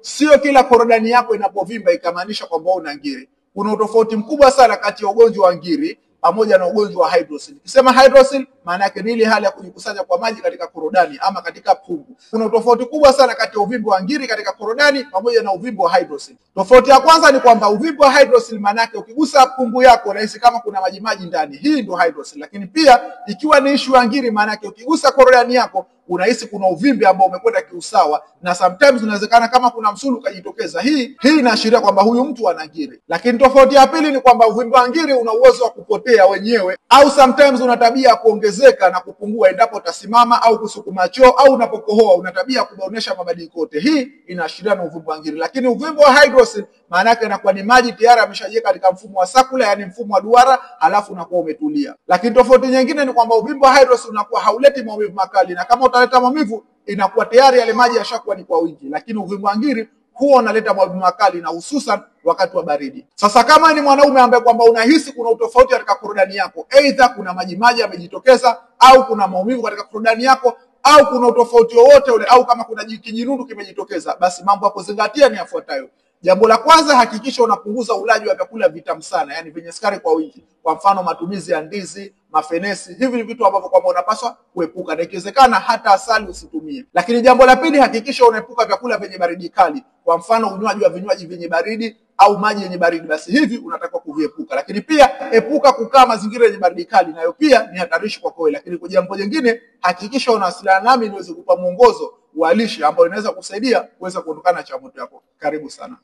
sio kila korodani yako inapovimba ikamaanisha kwamba una ngiri. Kuna utofauti mkubwa sana kati ya ugonjwa wa ngiri pamoja na ugonjwa wa hydrocele. Nikisema hydrocele maana yake ni ile hali ya kujikusanya kwa maji katika korodani ama katika pumbu. Kuna tofauti kubwa sana kati ya uvimbe wa ngiri katika korodani pamoja na uvimbe wa hydrocele. Tofauti ya kwanza ni kwamba uvimbe wa hydrocele maana yake ukigusa pumbu yako unahisi kama kuna maji ndani. Hii ndio hydrocele. Lakini pia ikiwa ni issue ya ngiri maana yake ukigusa korodani yako unahisi kuna uvimbe ambao umekwenda kiusawa na sometimes inawezekana kama kuna msulu ukajitokeza. Hii inaashiria kwamba huyu mtu ana ngiri. Lakini tofauti ya pili ni kwamba uvimbe wa ngiri una uwezo wa kupotea wenyewe au sometimes una tabia ya kuongezeka na kupungua endapo utasimama au kusukuma choo au unapokohoa una tabia ya kuonyesha mabadiliko yote. Hii inaashiria na uvimbe wa ngiri. Lakini uvimbe wa hydrocele maana yake inakuwa ni maji tayari ameshajiweka katika mfumo wa sakula, yani mfumo wa duara, halafu unakuwa umetulia. Lakini tofauti nyingine ni kwamba uvimbe wa hydrocele unakuwa hauleti maumivu makali, na kama utaleta maumivu inakuwa tayari yale maji yashakuwa ni kwa wingi. Lakini uvimbe wa ngiri huwa unaleta maumivu makali na hususan wakati wa baridi. Sasa kama ni mwanaume ambaye kwamba unahisi kuna utofauti katika korodani yako, aidha kuna maji yamejitokeza au kuna maumivu katika korodani yako au kuna utofauti wowote ule au kama kuna kijinundu kimejitokeza, basi mambo ya kuzingatia ni yafuatayo. Jambo la kwanza, hakikisha unapunguza ulaji wa vyakula vitamu sana, yani vyenye sukari kwa wingi. Kwa mfano matumizi ya ndizi, mafenesi, hivi ni vitu ambavyo kwamba unapaswa kuepuka, na ikiwezekana hata asali usitumie. Lakini jambo la pili, hakikisha unaepuka vyakula vyenye baridi kali. Kwa mfano unywaji wa vinywaji vyenye baridi au maji yenye baridi, basi hivi unatakiwa kuviepuka. Lakini pia epuka kukaa mazingira yenye baridi kali, nayo pia ni hatarishi kwa kweli. Lakini kwa jambo jingine, hakikisha unawasiliana nami niweze kukupa mwongozo wa lishe ambao inaweza kusaidia kuweza kuondokana na changamoto yako. Karibu sana.